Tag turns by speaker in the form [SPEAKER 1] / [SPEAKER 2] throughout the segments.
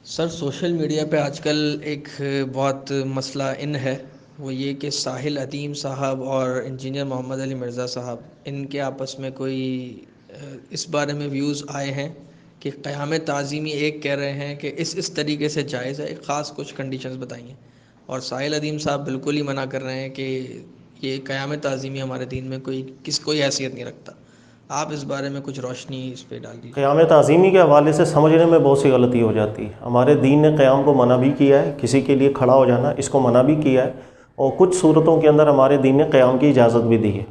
[SPEAKER 1] سر social media پہ آج کل ایک بہت مسئلہ ہے، وہ یہ کہ ساحل عدیم صاحب اور انجینئر محمد علی مرزا صاحب ان کے آپس میں کوئی اس بارے میں ویوز آئے ہیں کہ قیام تعظیمی ایک کہہ رہے ہیں کہ اس طریقے سے جائز ہے، ایک خاص کچھ کنڈیشنز بتائیں، اور ساحل عدیم صاحب بالکل ہی منع کر رہے ہیں کہ یہ قیام تعظیمی ہمارے دین میں کوئی حیثیت نہیں رکھتا۔ آپ اس بارے میں کچھ روشنی اس پہ ڈال دیجیے۔
[SPEAKER 2] قیام تعظیمی کے حوالے سے سمجھنے میں بہت سی غلطی ہو جاتی ہے۔ ہمارے دین نے قیام کو منع بھی کیا ہے، کسی کے لیے کھڑا ہو جانا اس کو منع بھی کیا ہے، اور کچھ صورتوں کے اندر ہمارے دین نے قیام کی اجازت بھی دی ہے۔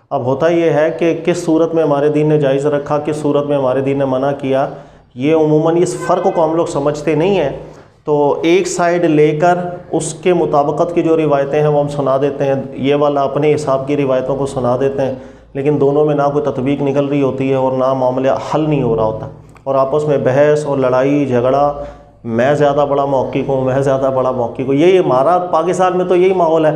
[SPEAKER 2] اب ہوتا یہ ہے کہ کس صورت میں ہمارے دین نے جائز رکھا، کس صورت میں ہمارے دین نے منع کیا، یہ عموماً اس فرق کو ہم لوگ سمجھتے نہیں ہیں، تو ایک سائیڈ لے کر اس کے مطابقت کی جو روایتیں ہیں وہ ہم سنا دیتے ہیں، یہ والا اپنے حساب کی روایتوں کو سنا دیتے ہیں، لیکن دونوں میں نہ کوئی تطبیق نکل رہی ہوتی ہے اور نہ معاملہ حل نہیں ہو رہا ہوتا، اور آپس میں بحث اور لڑائی جھگڑا، میں زیادہ بڑا محقق ہوں، میں زیادہ بڑا محقق ہوں، یہی ہمارا پاکستان میں تو یہی ماحول ہے۔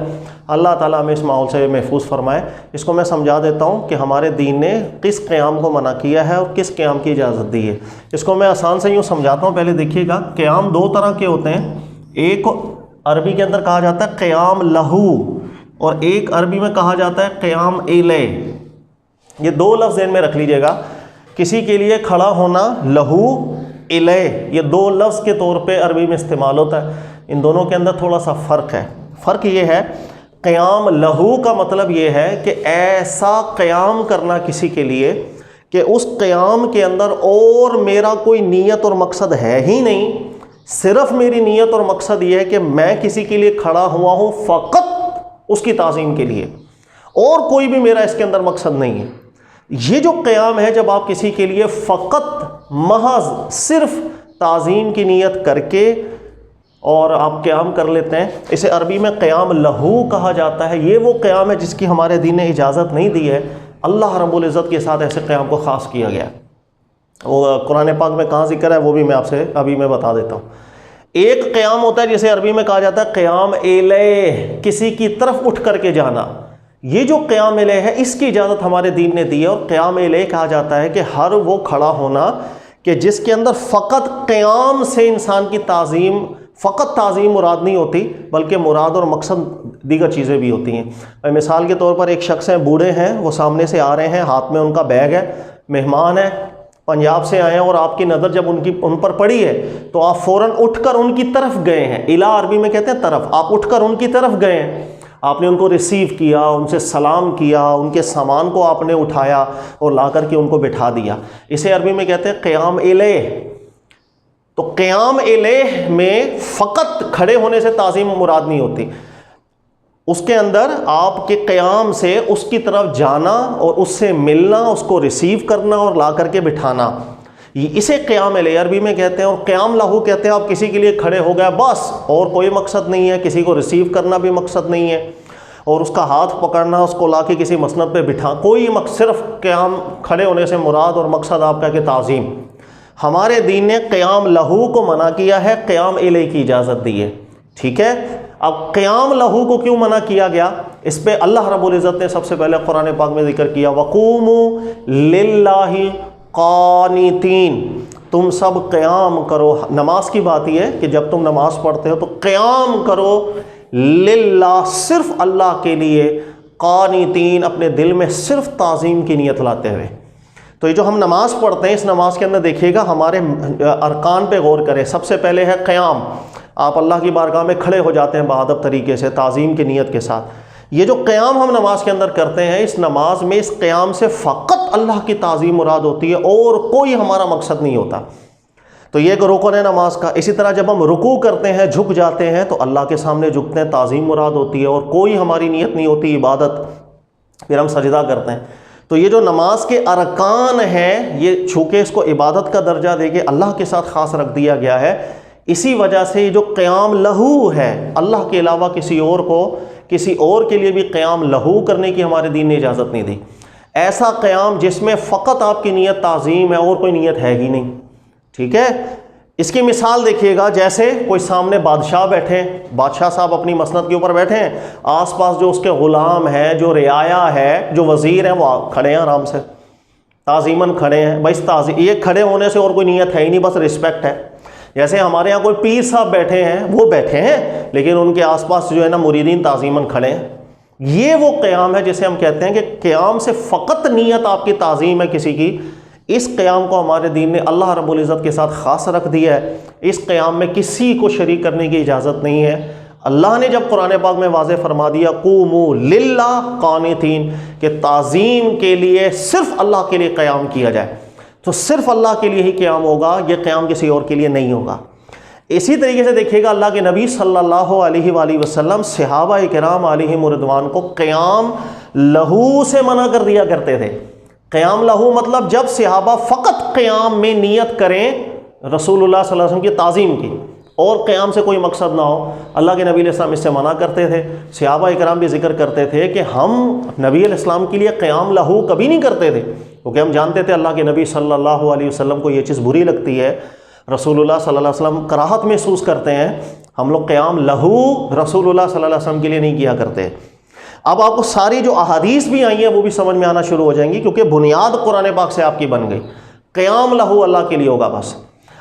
[SPEAKER 2] اللہ تعالیٰ ہمیں اس ماحول سے محفوظ فرمائے۔ اس کو میں سمجھا دیتا ہوں کہ ہمارے دین نے کس قیام کو منع کیا ہے اور کس قیام کی اجازت دی ہے۔ اس کو میں آسان سے یوں سمجھاتا ہوں، پہلے دیکھیے گا، قیام دو طرح کے ہوتے ہیں، ایک عربی کے اندر کہا جاتا ہے قیام لہو، اور ایک عربی میں کہا جاتا ہے قیام الیہ۔ یہ دو لفظ ذہن میں رکھ لیجئے گا، کسی کے لیے کھڑا ہونا لہو، الیہ، یہ دو لفظ کے طور پہ عربی میں استعمال ہوتا ہے۔ ان دونوں کے اندر تھوڑا سا فرق ہے۔ فرق یہ ہے، قیام لہو کا مطلب یہ ہے کہ ایسا قیام کرنا کسی کے لیے کہ اس قیام کے اندر اور میرا کوئی نیت اور مقصد ہے ہی نہیں، صرف میری نیت اور مقصد یہ ہے کہ میں کسی کے لیے کھڑا ہوا ہوں فقط اس کی تعظیم کے لیے، اور کوئی بھی میرا اس کے اندر مقصد نہیں ہے۔ یہ جو قیام ہے، جب آپ کسی کے لیے فقط محض صرف تعظیم کی نیت کر کے اور آپ قیام کر لیتے ہیں، اسے عربی میں قیام لہو کہا جاتا ہے۔ یہ وہ قیام ہے جس کی ہمارے دین نے اجازت نہیں دی ہے۔ اللہ رب العزت کے ساتھ ایسے قیام کو خاص کیا گیا ہے، وہ قرآن پاک میں کہاں ذکر ہے وہ بھی میں آپ سے ابھی میں بتا دیتا ہوں۔ ایک قیام ہوتا ہے جسے عربی میں کہا جاتا ہے قیام الیہ، کسی کی طرف اٹھ کر کے جانا۔ یہ جو قیام الیہ ہے، اس کی اجازت ہمارے دین نے دی ہے، اور قیام الیہ کہا جاتا ہے کہ ہر وہ کھڑا ہونا کہ جس کے اندر فقط قیام سے انسان کی تعظیم، فقط تعظیم مراد نہیں ہوتی، بلکہ مراد اور مقصد دیگر چیزیں بھی ہوتی ہیں۔ مثال کے طور پر ایک شخص ہیں، بوڑھے ہیں، وہ سامنے سے آ رہے ہیں، ہاتھ میں ان کا بیگ ہے، مہمان ہے، پنجاب سے آئے ہیں، اور آپ کی نظر جب ان پر پڑی ہے تو آپ فوراً اٹھ کر ان کی طرف گئے ہیں۔ الا عربی میں کہتے ہیں طرف، آپ اٹھ کر ان کی طرف گئے ہیں، آپ نے ان کو ریسیو کیا، ان سے سلام کیا، ان کے سامان کو آپ نے اٹھایا اور لا کر کے ان کو بٹھا دیا۔ اسے عربی میں کہتے ہیں قیام الیہ۔ تو قیام الیہ میں فقط کھڑے ہونے سے تعظیم مراد نہیں ہوتی، اس کے اندر آپ کے قیام سے اس کی طرف جانا اور اس سے ملنا، اس کو ریسیو کرنا اور لا کر کے بٹھانا، اسے قیام الیہ عربی میں کہتے ہیں۔ اور قیام لہو کہتے ہیں آپ کسی کے لیے کھڑے ہو گئے، بس اور کوئی مقصد نہیں ہے، کسی کو ریسیو کرنا بھی مقصد نہیں ہے، اور اس کا ہاتھ پکڑنا، اس کو لا کے کسی مسند پہ بٹھا، کوئی صرف قیام کھڑے ہونے سے مراد اور مقصد آپ کا کہ تعظیم۔ ہمارے دین نے قیام لہو کو منع کیا ہے، قیام الیہ کی اجازت دی ہے، ٹھیک ہے۔ اب قیام لہو کو کیوں منع کیا گیا؟ اس پہ اللہ رب العزت نے سب سے پہلے قرآن پاک میں ذکر کیا، وَقُومُوا لِلَّهِ قانتین، تم سب قیام کرو۔ نماز کی بات یہ ہے کہ جب تم نماز پڑھتے ہو تو قیام کرو للہ، صرف اللہ کے لیے، قانتین، اپنے دل میں صرف تعظیم کی نیت لاتے ہوئے۔ تو یہ جو ہم نماز پڑھتے ہیں، اس نماز کے اندر دیکھیے گا ہمارے ارکان پہ غور کریں۔ سب سے پہلے ہے قیام، آپ اللہ کی بارگاہ میں کھڑے ہو جاتے ہیں باادب طریقے سے، تعظیم کی نیت کے ساتھ۔ یہ جو قیام ہم نماز کے اندر کرتے ہیں، اس نماز میں اس قیام سے فقط اللہ کی تعظیم مراد ہوتی ہے، اور کوئی ہمارا مقصد نہیں ہوتا۔ تو یہ ایک رکن ہے نماز کا۔ اسی طرح جب ہم رکوع کرتے ہیں، جھک جاتے ہیں، تو اللہ کے سامنے جھکتے ہیں، تعظیم مراد ہوتی ہے، اور کوئی ہماری نیت نہیں ہوتی عبادت۔ پھر ہم سجدہ کرتے ہیں۔ تو یہ جو نماز کے ارکان ہیں، یہ چونکہ اس کو عبادت کا درجہ دے کے اللہ کے ساتھ خاص رکھ دیا گیا ہے، اسی وجہ سے یہ جو قیام لہو ہے، اللہ کے علاوہ کسی اور کے لیے بھی قیام لہو کرنے کی ہمارے دین نے اجازت نہیں دی۔ ایسا قیام جس میں فقط آپ کی نیت تعظیم ہے اور کوئی نیت ہے ہی نہیں، ٹھیک ہے۔ اس کی مثال دیکھیے گا، جیسے کوئی سامنے بادشاہ بیٹھے، بادشاہ صاحب اپنی مسند کے اوپر بیٹھے ہیں، آس پاس جو اس کے غلام ہیں، جو رعایا ہے، جو وزیر ہیں، وہ کھڑے ہیں آرام سے، تعظیماً کھڑے ہیں۔ بس یہ کھڑے ہونے سے اور کوئی نیت ہے ہی نہیں، بس رسپیکٹ ہے۔ جیسے ہمارے یہاں کوئی پیر صاحب بیٹھے ہیں، وہ بیٹھے ہیں لیکن ان کے آس پاس جو ہے نا مریدین تعظیماً کھڑے ہیں. یہ وہ قیام ہے جسے ہم کہتے ہیں کہ قیام سے فقط نیت آپ کی تعظیم ہے کسی کی. اس قیام کو ہمارے دین نے اللہ رب العزت کے ساتھ خاص رکھ دیا ہے. اس قیام میں کسی کو شریک کرنے کی اجازت نہیں ہے. اللہ نے جب قرآن پاک میں واضح فرما دیا قوموا للہ قانتین کہ تعظیم کے لیے صرف اللہ کے لیے قیام کیا جائے، تو صرف اللہ کے لیے ہی قیام ہوگا، یہ قیام کسی اور کے لیے نہیں ہوگا. اسی طریقے سے دیکھیے گا اللہ کے نبی صلی اللہ علیہ وآلہ وسلم صحابہ کرام علیہم رضوان کو قیام لہو سے منع کر دیا کرتے تھے. قیام لہو مطلب جب صحابہ فقط قیام میں نیت کریں رسول اللہ صلی اللہ علیہ وسلم کی تعظیم کی اور قیام سے کوئی مقصد نہ ہو، اللہ کے نبی علیہ السلام اس سے منع کرتے تھے. صحابہ کرام بھی ذکر کرتے تھے کہ ہم نبی علیہ السلام کے لیے قیام لہو کبھی نہیں کرتے تھے، کیونکہ ہم جانتے تھے اللہ کے نبی صلی اللہ علیہ وسلم کو یہ چیز بری لگتی ہے، رسول اللہ صلی اللہ علیہ وسلم کراہت محسوس کرتے ہیں. ہم لوگ قیام لہو رسول اللہ صلی اللہ علیہ وسلم کے لیے نہیں کیا کرتے. اب آپ کو ساری جو احادیث بھی آئی ہیں وہ بھی سمجھ میں آنا شروع ہو جائیں گی، کیونکہ بنیاد قرآن پاک سے آپ کی بن گئی. قیام لہو اللہ کے لیے ہوگا بس.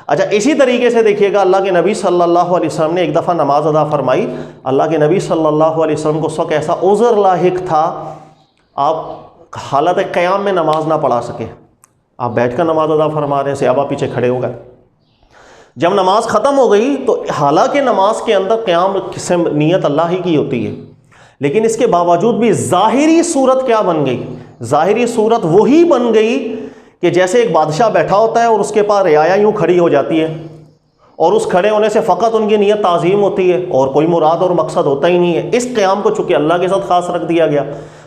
[SPEAKER 2] اچھا اسی طریقے سے دیکھیے گا اللہ کے نبی صلی اللہ علیہ وسلم نے ایک دفعہ نماز ادا فرمائی. اللہ کے نبی صلی اللہ علیہ وسلم کو اس وقت ایسا عذر لاحق تھا، آپ حالت قیام میں نماز نہ پڑھا سکے، آپ بیٹھ کر نماز ادا فرما رہے ہیں، صحابہ پیچھے کھڑے ہو گئے. جب نماز ختم ہو گئی تو حالانکہ نماز کے اندر قیام سے نیت اللہ ہی کی ہوتی ہے، لیکن اس کے باوجود بھی ظاہری صورت کیا بن گئی؟ ظاہری صورت وہی بن گئی کہ جیسے ایک بادشاہ بیٹھا ہوتا ہے اور اس کے پاس رعایا یوں کھڑی ہو جاتی ہے، اور اس کھڑے ہونے سے فقط ان کی نیت تعظیم ہوتی ہے اور کوئی مراد اور مقصد ہوتا ہی نہیں ہے. اس قیام کو چونکہ اللہ کے ساتھ خاص رکھ دیا گیا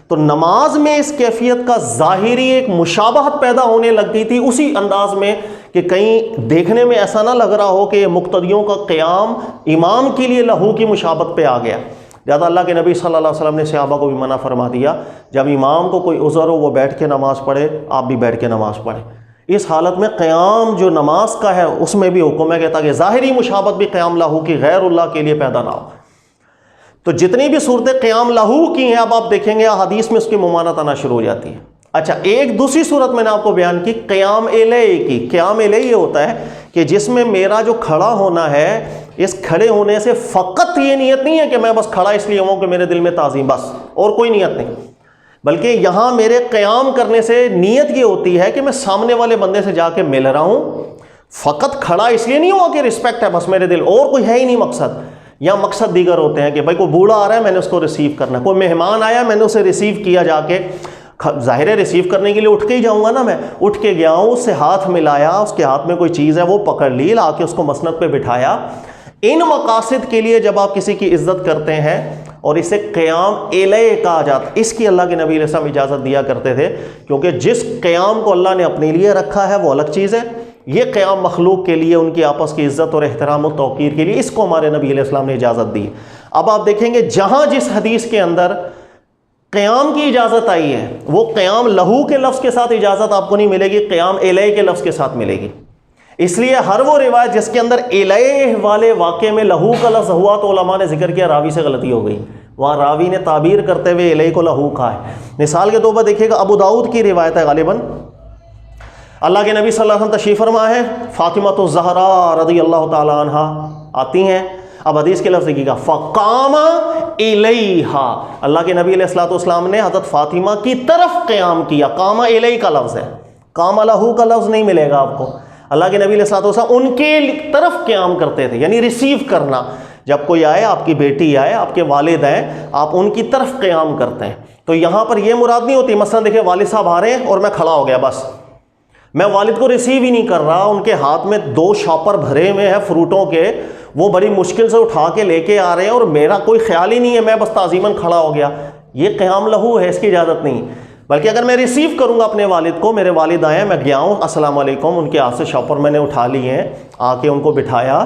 [SPEAKER 2] تو نماز میں اس کیفیت کا ظاہری ایک مشابہت پیدا ہونے لگ گئی تھی، اسی انداز میں کہ کہیں دیکھنے میں ایسا نہ لگ رہا ہو کہ یہ مقتدیوں کا قیام امام کے لیے لہو کی مشابہت پہ آ گیا. لہٰذا اللہ کے نبی صلی اللہ علیہ وسلم نے صحابہ کو بھی منع فرما دیا، جب امام کو کوئی عذر ہو وہ بیٹھ کے نماز پڑھے، آپ بھی بیٹھ کے نماز پڑھیں. اس حالت میں قیام جو نماز کا ہے اس میں بھی حکم ہے کہ تاکہ ظاہری مشابہت بھی قیام لہو کی غیر اللہ کے لیے پیدا نہ ہو. تو جتنی بھی صورتیں قیام لہو کی ہیں اب آپ دیکھیں گے حدیث میں اس کی ممانعت آنا شروع ہو جاتی ہے. اچھا ایک دوسری صورت میں نے آپ کو بیان کی قیام الیہ کی. قیام الیہ یہ ہوتا ہے کہ جس میں میرا جو کھڑا ہونا ہے اس کھڑے ہونے سے فقط یہ نیت نہیں ہے کہ میں بس کھڑا اس لیے ہوں کہ میرے دل میں تعظیم، بس اور کوئی نیت نہیں، بلکہ یہاں میرے قیام کرنے سے نیت یہ ہوتی ہے کہ میں سامنے والے بندے سے جا کے مل رہا ہوں. فقط کھڑا اس لیے نہیں ہوا کہ رسپیکٹ ہے بس میرے دل، اور کوئی ہے ہی نہیں مقصد. یا مقصد دیگر ہوتے ہیں کہ بھائی کوئی بوڑھا آ رہا ہے میں نے اس کو ریسیو کرنا، کوئی مہمان آیا میں نے اسے ریسیو کیا، جا کے ظاہر ہے ریسیو کرنے کے لیے اٹھ کے ہی جاؤں گا نا، میں اٹھ کے گیا ہوں، اس سے ہاتھ ملایا، اس کے ہاتھ میں کوئی چیز ہے وہ پکڑ لی، لا کے اس کو مسند پہ بٹھایا. ان مقاصد کے لیے جب آپ کسی کی عزت کرتے ہیں اور اسے قیام الیہ کہا جاتا، اس کی اللہ کے نبی علیہ السلام اجازت دیا کرتے تھے، کیونکہ جس قیام کو اللہ نے اپنے لیے رکھا ہے وہ الگ چیز ہے. یہ قیام مخلوق کے لیے ان کی آپس کی عزت اور احترام و توقیر کے لیے، اس کو ہمارے نبی علیہ السلام نے اجازت دی. اب آپ دیکھیں گے جہاں جس حدیث کے اندر قیام کی اجازت آئی ہے وہ قیام لہو کے لفظ کے ساتھ اجازت آپ کو نہیں ملے گی، قیام الیہ کے لفظ کے ساتھ ملے گی. اس لیے ہر وہ روایت جس کے اندر الیہ والے واقعے میں لہو کا لفظ ہوا تو علماء نے ذکر کیا راوی سے غلطی ہو گئی، وہاں راوی نے تعبیر کرتے ہوئے الیہ کو لہو کہا ہے. مثال کے طور پر دیکھیے گا ابو داؤد کی روایت ہے، غالباً اللہ کے نبی صلی اللہ علیہ وسلم تشریف فرما ہے، فاطمۃ الزہراء رضی اللہ تعالی عنہا آتی ہیں. اب حدیث کے لفظ دیکھیے گا فقام الیہا، اللہ کے نبی علیہ الصلوۃ والسلام نے حضرت فاطمہ کی طرف قیام کیا. قام الیہ کا لفظ ہے، قام لہو کا لفظ نہیں ملے گا آپ کو. اللہ کے نبی علیہ الصلوۃ والسلام ان کے طرف قیام کرتے تھے، یعنی ریسیو کرنا. جب کوئی آئے، آپ کی بیٹی آئے، آپ کے والد آئے، آپ ان کی طرف قیام کرتے ہیں. تو یہاں پر یہ مراد نہیں ہوتی مثلا دیکھیں والد صاحب آ رہے ہیں اور میں کھڑا ہو گیا، بس میں والد کو ریسیو ہی نہیں کر رہا، ان کے ہاتھ میں 2 شاپر بھرے ہوئے ہیں فروٹوں کے، وہ بڑی مشکل سے اٹھا کے لے کے آ رہے ہیں اور میرا کوئی خیال ہی نہیں ہے، میں بس تعظیماً کھڑا ہو گیا. یہ قیام لہو ہے، اس کی اجازت نہیں. بلکہ اگر میں ریسیو کروں گا اپنے والد کو، میرے والد آئے ہیں، میں گیا ہوں السلام علیکم، ان کے ہاتھ سے شاپر میں نے اٹھا لیے ہیں، آ کے ان کو بٹھایا،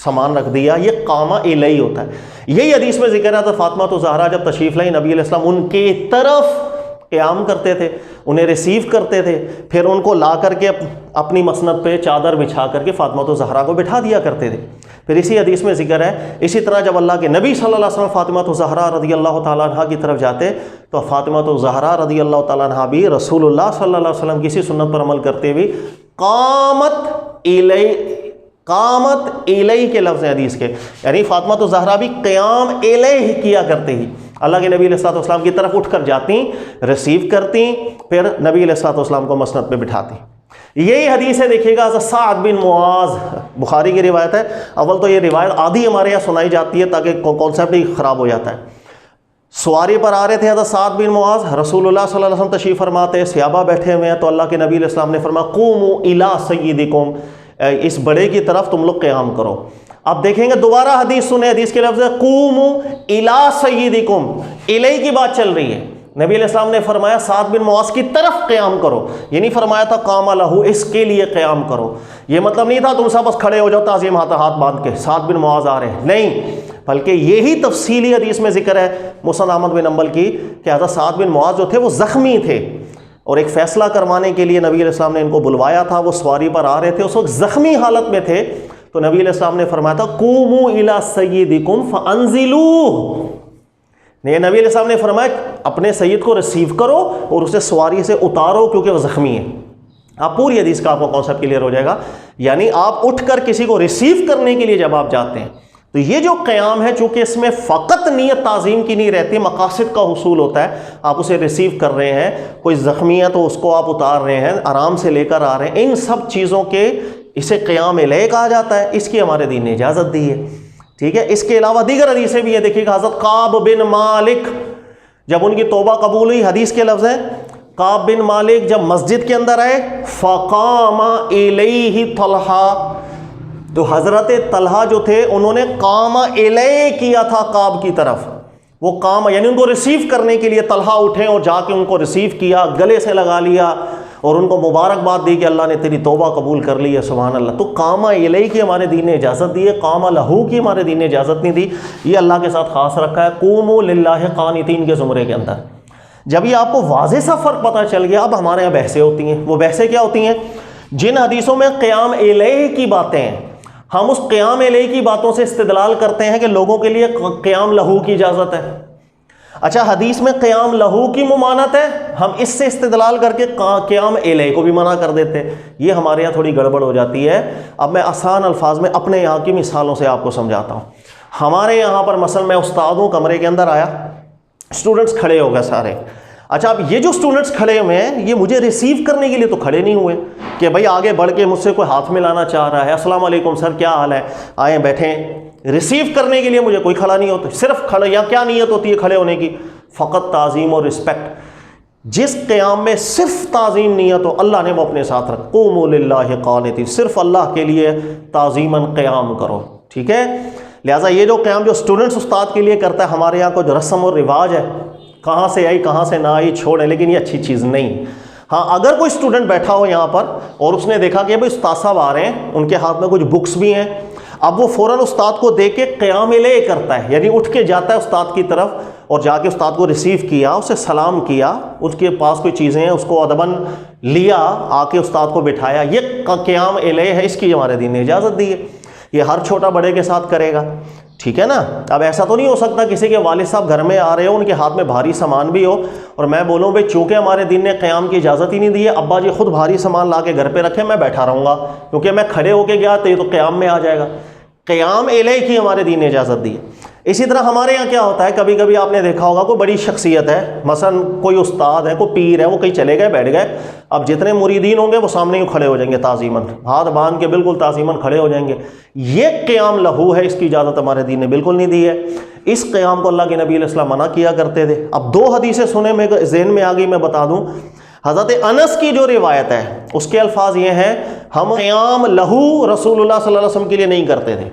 [SPEAKER 2] سامان رکھ دیا، یہ قام الیہ ہوتا ہے. یہی حدیث میں ذکر ہے تو فاطمہ تو زہرا جب تشریف لائی نبی علیہ السلام ان کی طرف قیام کرتے تھے، انہیں ریسیو کرتے تھے، پھر ان کو لا کر کے اپنی مسند پہ چادر بچھا کر کے فاطمہ تو زہرا کو بٹھا دیا کرتے تھے. پھر اسی حدیث میں ذکر ہے اسی طرح جب اللہ کے نبی صلی اللہ علیہ وسلم فاطمہ تو زہرا رضی اللہ تعالیٰ عنہ کی طرف جاتے تو فاطمہ تو زہرا رضی اللہ تعالیٰ عنہ بھی رسول اللہ صلی اللہ علیہ وسلم کی اسی سنت پر عمل کرتے ہوئے قامت الیہ قامت الیہ کے لفظ ہیں حدیث کے، یعنی فاطمہ الزہرا بھی قیام الیہ کیا کرتے ہی، اللہ کے نبی علیہ الصلوۃ والسلام کی طرف اٹھ کر جاتی، ریسیو کرتی، پھر نبی علیہ الصلوۃ والسلام کو مسند پہ بٹھاتی۔ یہی حدیث ہے، دیکھیے گا حضرت سعد بن معاذ، بخاری کی روایت ہے۔ اول تو یہ روایت آدھی ہمارے یہاں سنائی جاتی ہے تاکہ کانسیپٹ ہی خراب ہو جاتا ہے۔ سواری پر آ رہے تھے حضرت سعد بن معاذ، رسول اللہ صلی اللہ علیہ وسلم تشریف فرماتے، صحابہ بیٹھے ہوئے ہیں، تو اللہ کے نبی علیہ السلام نے فرمایا قوموا الی سیدکم، اس بڑے کی طرف تم لوگ قیام کرو۔ اب دیکھیں گے دوبارہ حدیث سنیں، حدیث کے لفظ ہے قوموا الی سیدکم، الی کی بات چل رہی ہے۔ نبی علیہ السلام نے فرمایا سعد بن معاذ کی طرف قیام کرو، یہ نہیں فرمایا تھا قام لہو، اس کے لیے قیام کرو۔ یہ مطلب نہیں تھا تم سب بس کھڑے ہو جاؤ تعظیم ہاتھ باندھ کے، سعد بن معاذ آ رہے ہیں، نہیں، بلکہ یہی تفصیلی حدیث میں ذکر ہے مسند احمد بن حنبل کی کہ حضرت سعد بن معاذ جو تھے وہ زخمی تھے، اور ایک فیصلہ کروانے کے لیے نبی علیہ السلام نے ان کو بلوایا تھا، وہ سواری پر آ رہے تھے، اس وقت زخمی حالت میں تھے، تو نبی علیہ السلام نے فرمایا تھا قوموا الی سیدکم فانزلوہ، نبی علیہ السلام نے فرمایا اپنے سید کو ریسیو کرو اور اسے سواری سے اتارو کیونکہ وہ زخمی ہے۔ آپ پوری حدیث کا آپ کو کانسیپٹ کلیئر ہو جائے گا، یعنی آپ اٹھ کر کسی کو ریسیو کرنے کے لیے جب آپ جاتے ہیں تو یہ جو قیام ہے، چونکہ اس میں فقط نیت تعظیم کی نہیں رہتی، مقاصد کا حصول ہوتا ہے، آپ اسے ریسیو کر رہے ہیں، کوئی زخمی ہے تو اس کو آپ اتار رہے ہیں، آرام سے لے کر آ رہے ہیں، ان سب چیزوں کے اسے قیام الیہ کہا جاتا ہے، اس کی ہمارے دین نے اجازت دی ہے، ٹھیک ہے۔ اس کے علاوہ دیگر حدیثیں بھی ہیں، دیکھیے گا حضرت کعب بن مالک جب ان کی توبہ قبول ہوئی، حدیث کے لفظ ہیں کعب بن مالک جب مسجد کے اندر آئے فقام الیہ طلحہ، تو حضرت طلحہ جو تھے انہوں نے قام الیہ کیا تھا کعب کی طرف، وہ قام یعنی ان کو ریسیو کرنے کے لیے طلحہ اٹھے اور جا کے ان کو ریسیو کیا، گلے سے لگا لیا اور ان کو مبارکباد دی کہ اللہ نے تیری توبہ قبول کر لی ہے، سبحان اللہ۔ تو قام الیہ کی ہمارے دین نے اجازت دی ہے، قام لہو کی ہمارے دین نے اجازت نہیں دی، یہ اللہ کے ساتھ خاص رکھا ہے، قوموا للہ قانتین کے زمرے کے اندر۔ جب یہ آپ کو واضح سا فرق پتہ چل گیا، اب ہمارے یہاں بحثیں ہوتی ہیں، وہ بحثیں کیا ہوتی ہیں؟ جن حدیثوں میں قیام الیہ کی باتیں ہیں، ہم اس قیام الیہ کی باتوں سے استدلال کرتے ہیں کہ لوگوں کے لیے قیام لہو کی اجازت ہے۔ اچھا، حدیث میں قیام لہو کی ممانعت ہے، ہم اس سے استدلال کر کے قیام الیہ کو بھی منع کر دیتے، یہ ہمارے یہاں تھوڑی گڑبڑ ہو جاتی ہے۔ اب میں آسان الفاظ میں اپنے یہاں کی مثالوں سے آپ کو سمجھاتا ہوں۔ ہمارے یہاں پر مثلا میں استاد ہوں، کمرے کے اندر آیا، اسٹوڈنٹس کھڑے ہو گئے سارے، اچھا اب یہ جو اسٹوڈنٹس کھڑے ہوئے ہیں یہ مجھے ریسیو کرنے کے لیے تو کھڑے نہیں ہوئے کہ بھائی آگے بڑھ کے مجھ سے کوئی ہاتھ میں لانا چاہ رہا ہے، السلام علیکم سر کیا حال ہے، آئیں بیٹھیں، ریسیو کرنے کے لیے مجھے کوئی کھڑا نہیں ہوتا، صرف کھڑے، یا کیا نیت ہوتی ہے کھڑے ہونے کی؟ فقط تعظیم اور رسپیکٹ۔ جس قیام میں صرف تعظیم نیت ہو، اللہ نے وہ اپنے ساتھ رکھ، قوموا للہ قانتین، صرف اللہ کے لیے تعظیماً قیام کرو، ٹھیک ہے۔ لہٰذا یہ جو قیام جو اسٹوڈنٹس استاد کے لیے کرتا ہے، ہمارے یہاں کو جو رسم اور رواج ہے، کہاں سے آئی کہاں سے نہ آئی چھوڑیں، لیکن یہ اچھی چیز نہیں۔ ہاں اگر کوئی اسٹوڈنٹ بیٹھا ہو یہاں پر اور اس نے دیکھا کہ بھائی استاد صاحب آ رہے ہیں، ان کے ہاتھ میں کچھ بکس بھی ہیں، اب وہ فوراً استاد کو دیکھ کے قیام الیہ کرتا ہے، یعنی اٹھ کے جاتا ہے استاد کی طرف اور جا کے استاد کو ریسیو کیا، اسے سلام کیا، اس کے پاس کوئی چیزیں ہیں اس کو ادباً لیا، آ کے استاد کو بٹھایا، یہ قیام الیہ ہے، اس کی ہمارے دین نے اجازت دی ہے۔ یہ ہر چھوٹا بڑے کے ساتھ کرے گا، ٹھیک ہے نا۔ اب ایسا تو نہیں ہو سکتا کسی کے والد صاحب گھر میں آ رہے ہو، ان کے ہاتھ میں بھاری سامان بھی ہو اور میں بولوں بھائی چونکہ ہمارے دین نے قیام کی اجازت ہی نہیں دی ہے، ابا جی خود بھاری سامان لا کے گھر پہ رکھے، میں بیٹھا رہوں گا کیونکہ میں کھڑے ہو کے گیا تو یہ تو قیام میں آ جائے گا۔ قیام الیہ کی ہمارے دین نے اجازت دی ہے۔ اسی طرح ہمارے یہاں کیا ہوتا ہے، کبھی کبھی آپ نے دیکھا ہوگا کوئی بڑی شخصیت ہے، مثلا کوئی استاد ہے، کوئی پیر ہے، وہ کہیں چلے گئے بیٹھ گئے، اب جتنے مریدین ہوں گے وہ سامنے ہی کھڑے ہو جائیں گے تعظیماً، ہاتھ باندھ کے بالکل تعظیماً کھڑے ہو جائیں گے، یہ قیام لہو ہے، اس کی اجازت ہمارے دین نے بالکل نہیں دی ہے۔ اس قیام کو اللہ کے نبی علیہ السلام منع کیا کرتے تھے۔ اب دو حدیثیں سنے میں ذہن میں آ گئی، میں بتا دوں۔ حضرت انس کی جو روایت ہے اس کے الفاظ یہ ہیں، ہم قیام لہو رسول اللہ صلی اللہ علیہ وسلم کے لیے نہیں کرتے تھے۔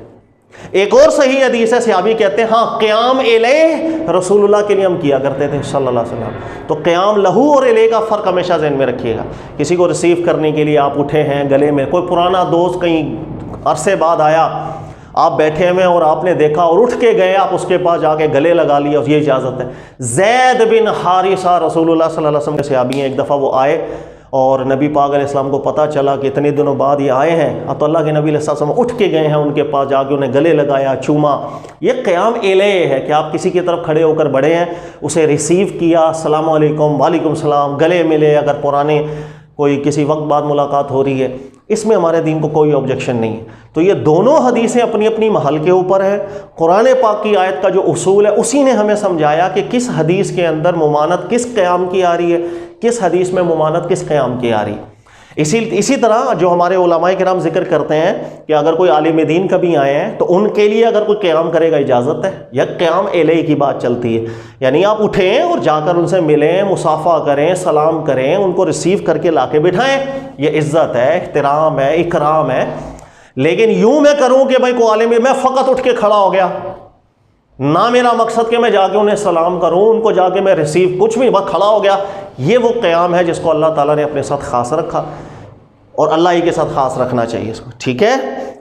[SPEAKER 2] ایک اور صحیح حدیث ہے، صحابی کہتے ہیں ہاں قیام الیہ رسول اللہ کے لیے ہم کیا کرتے تھے صلی اللہ علیہ وسلم۔ تو قیام لہو اور الیہ کا فرق ہمیشہ ذہن میں رکھیے گا۔ کسی کو ریسیو کرنے کے لیے آپ اٹھے ہیں، گلے میں کوئی پرانا دوست کہیں عرصے بعد آیا، آپ بیٹھے ہوئے اور آپ نے دیکھا اور اٹھ کے گئے، آپ اس کے پاس جا کے گلے لگا لیا، یہ اجازت ہے۔ زید بن حارثہ رسول اللہ صلی اللہ علیہ وسلم کے صحابی ہیں، ایک دفعہ وہ آئے اور نبی پاک علیہ السلام کو پتہ چلا کہ اتنے دنوں بعد یہ آئے ہیں، اب تو اللہ کے نبی علیہ السلام اٹھ کے گئے ہیں ان کے پاس، جا کے انہیں گلے لگایا، چوما۔ یہ قیام الیہ ہے کہ آپ کسی کی طرف کھڑے ہو کر بڑھے ہیں، اسے ریسیو کیا، السلام علیکم، وعلیکم السلام، گلے ملے، اگر پرانے کوئی کسی وقت بعد ملاقات ہو رہی ہے اس میں ہمارے دین کو کوئی آبجیکشن نہیں ہے۔ تو یہ دونوں حدیثیں اپنی اپنی محل کے اوپر ہے۔ قرآن پاک کی آیت کا جو اصول ہے اسی نے ہمیں سمجھایا کہ کس حدیث کے اندر ممانت کس قیام کی آ رہی ہے، کس حدیث میں ممانت کس قیام کی آ رہی ہے۔ اسی طرح جو ہمارے علماء کرام ذکر کرتے ہیں کہ اگر کوئی عالم دین کبھی آئے ہیں تو ان کے لیے اگر کوئی قیام کرے گا اجازت ہے، یا قیام الیہ کی بات چلتی ہے، یعنی آپ اٹھیں اور جا کر ان سے ملیں، مصافحہ کریں، سلام کریں، ان کو ریسیو کر کے لا کے بٹھائیں، یہ عزت ہے، احترام ہے، اکرام ہے۔ لیکن یوں میں کروں کہ بھائی کوئی عالم میں فقط اٹھ کے کھڑا ہو گیا، نہ میرا مقصد کہ میں جا کے انہیں سلام کروں، ان کو جا کے میں ریسیو، کچھ بھی، بس کھڑا ہو گیا، یہ وہ قیام ہے جس کو اللہ تعالیٰ نے اپنے ساتھ خاص رکھا، اور اللہ ہی کے ساتھ خاص رکھنا چاہیے اس کو، ٹھیک ہے۔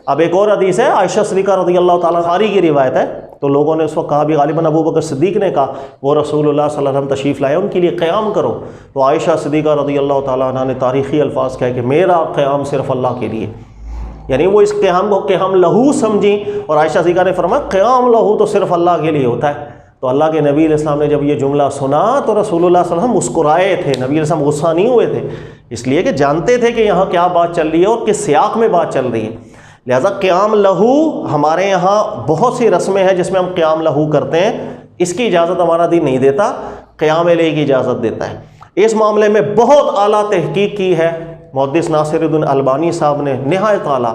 [SPEAKER 2] اب ایک اور حدیث ہے، عائشہ صدیقہ رضی اللہ تعالیٰ بخاری کی روایت ہے، تو لوگوں نے اس وقت کہا بھی غالباً ابو بکر صدیق نے کہا، وہ رسول اللہ صلی اللہ علیہ وسلم تشریف لائے، ان کے لیے قیام کرو۔ تو عائشہ صدیقہ رضی اللہ تعالیٰ عنہ نے تاریخی الفاظ کہا کہ میرا قیام صرف اللہ کے لیے، یعنی وہ اس قیام کو قیام لہو سمجھی، اور عائشہ صدیقہ نے فرمایا قیام لہو تو صرف اللہ کے لیے ہوتا ہے۔ تو اللہ کے نبی علیہ السلام نے جب یہ جملہ سنا تو رسول اللہ صلی اللہ علیہ وسلم مسکرائے تھے، نبی علیہ السلام غصہ نہیں ہوئے تھے، اس لیے کہ جانتے تھے کہ یہاں کیا بات چل رہی ہے اور کس سیاق میں بات چل رہی ہے۔ لہٰذا قیام لہو ہمارے یہاں بہت سی رسمیں ہیں جس میں ہم قیام لہو کرتے ہیں، اس کی اجازت ہمارا دین نہیں دیتا، قیام علیہ کی اجازت دیتا ہے۔ اس معاملے میں بہت اعلیٰ تحقیق کی ہے محدث ناصر الدین البانی صاحب نے، نہایت اعلیٰ،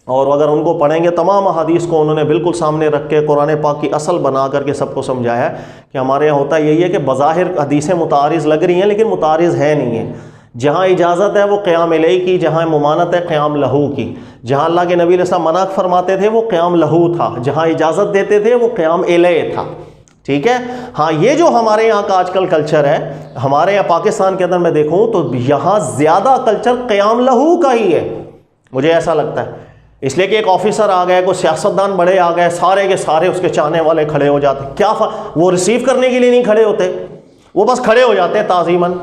[SPEAKER 2] اور اگر ان کو پڑھیں گے تمام احادیث کو انہوں نے بالکل سامنے رکھ کے قرآن پاک کی اصل بنا کر کے سب کو سمجھایا ہے کہ ہمارے یہاں ہوتا یہی ہے کہ بظاہر حدیثیں متعارض لگ رہی ہیں لیکن متعارض ہے نہیں ہے۔ جہاں اجازت ہے وہ قیام علیہ کی، جہاں ممانت ہے قیام لہو کی، جہاں اللہ کے نبی علیہ السلام منع فرماتے تھے وہ قیام لہو تھا، جہاں اجازت دیتے تھے وہ قیام علیہ تھا، ٹھیک ہے۔ ہاں یہ جو ہمارے یہاں کا آج کل کلچر ہے، ہمارے یہاں پاکستان کے اندر میں دیکھوں تو یہاں زیادہ کلچر قیام لہو کا ہی ہے، مجھے ایسا لگتا ہے، اس لیے کہ ایک آفیسر آ گئے، کوئی سیاستدان بڑے آ گئے، سارے کے سارے اس کے چاہنے والے کھڑے ہو جاتے، کیا وہ ریسیو کرنے کے لیے نہیں کھڑے ہوتے، وہ بس کھڑے ہو جاتے ہیں تعظیماً،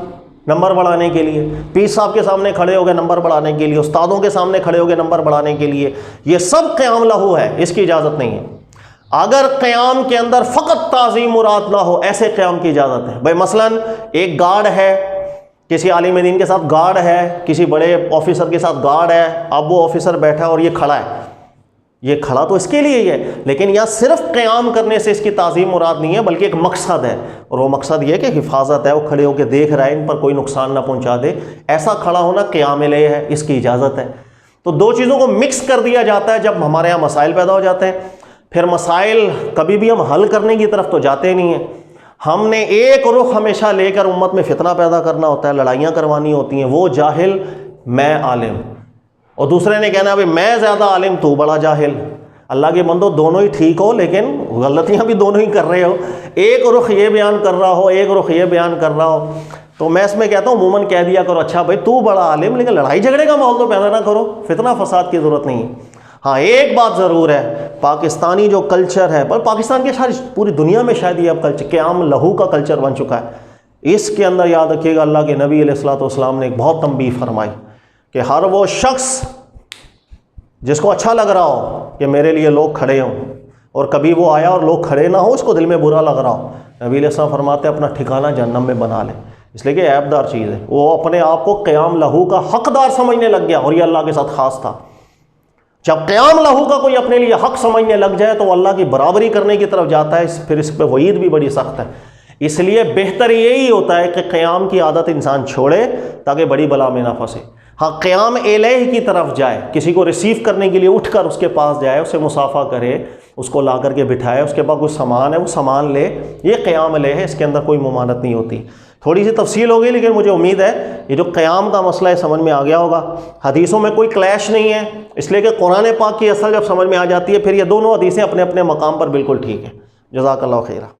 [SPEAKER 2] نمبر بڑھانے کے لیے، پیر صاحب کے سامنے کھڑے ہو گئے نمبر بڑھانے کے لیے، استادوں کے سامنے کھڑے ہو گئے نمبر بڑھانے کے لیے، یہ سب قیام لہو ہے، اس کی اجازت نہیں ہے۔ اگر قیام کے اندر فقط تعظیم مراد نہ ہو، ایسے قیام کی اجازت ہے۔ بھائی مثلاً ایک گارڈ ہے، کسی عالم دین کے ساتھ گارڈ ہے، کسی بڑے آفیسر کے ساتھ گارڈ ہے، اب وہ آفیسر بیٹھا اور یہ کھڑا ہے، یہ کھڑا تو اس کے لیے ہی ہے، لیکن یہاں صرف قیام کرنے سے اس کی تعظیم مراد نہیں ہے، بلکہ ایک مقصد ہے، اور وہ مقصد یہ کہ حفاظت ہے، وہ کھڑے ہو کے دیکھ رہا ہے ان پر کوئی نقصان نہ پہنچا دے، ایسا کھڑا ہونا قیام علیہ ہے، اس کی اجازت ہے۔ تو دو چیزوں کو مکس کر دیا جاتا ہے جب ہمارے یہاں مسائل پیدا ہو جاتے ہیں، پھر مسائل کبھی بھی ہم حل کرنے کی طرف تو جاتے نہیں ہیں، ہم نے ایک رخ ہمیشہ لے کر امت میں فتنہ پیدا کرنا ہوتا ہے، لڑائیاں کروانی ہوتی ہیں، وہ جاہل میں عالم، اور دوسرے نے کہنا ہے میں زیادہ عالم تو بڑا جاہل۔ اللہ کے بندو دونوں ہی ٹھیک ہو لیکن غلطیاں بھی دونوں ہی کر رہے ہو، ایک رخ یہ بیان کر رہا ہو، ایک رخ یہ بیان کر رہا ہو، تو میں اس میں کہتا ہوں عموماً کہہ دیا کرو اچھا بھائی تو بڑا عالم، لیکن لڑائی جھگڑے کا ماحول تو پیدا نہ کرو، فتنہ فساد کی ضرورت نہیں ہے۔ ہاں ایک بات ضرور ہے، پاکستانی جو کلچر ہے، پر پاکستان کے ساری پوری دنیا میں شاید یہ اب کلچر قیام لہو کا کلچر بن چکا ہے، اس کے اندر یاد رکھیے گا اللہ کے نبی علیہ الصلوۃ والسلام نے ایک بہت تنبیہ فرمائی کہ ہر وہ شخص جس کو اچھا لگ رہا ہو کہ میرے لیے لوگ کھڑے ہوں، اور کبھی وہ آیا اور لوگ کھڑے نہ ہو، اس کو دل میں برا لگ رہا ہو، نبی علیہ السلام فرماتے ہیں اپنا ٹھکانہ جہنم میں بنا لے، اس لیے کہ عیب دار چیز ہے، وہ اپنے آپ کو قیام لہو کا حقدار سمجھنے لگ گیا، اور یہ اللہ کے ساتھ خاص تھا۔ جب قیام لہو کا کوئی اپنے لیے حق سمجھنے لگ جائے تو وہ اللہ کی برابری کرنے کی طرف جاتا ہے، پھر اس پہ وعید بھی بڑی سخت ہے۔ اس لیے بہتر یہی ہوتا ہے کہ قیام کی عادت انسان چھوڑے تاکہ بڑی بلا میں نہ پھنسے۔ ہاں قیام علیہ کی طرف جائے، کسی کو ریسیو کرنے کے لیے اٹھ کر اس کے پاس جائے، اسے مصافحہ کرے، اس کو لا کر کے بٹھائے، اس کے پاس کوئی سامان ہے وہ سامان لے، یہ قیام علیہ ہے، اس کے اندر کوئی ممانت نہیں ہوتی۔ تھوڑی سی تفصیل ہو گئی لیکن مجھے امید ہے یہ جو قیام کا مسئلہ ہے سمجھ میں آ گیا ہوگا۔ حدیثوں میں کوئی کلیش نہیں ہے، اس لیے کہ قرآن پاک کی اصل جب سمجھ میں آ جاتی ہے پھر یہ دونوں حدیثیں اپنے اپنے مقام پر بالکل ٹھیک ہیں۔ جزاک اللہ خیرہ۔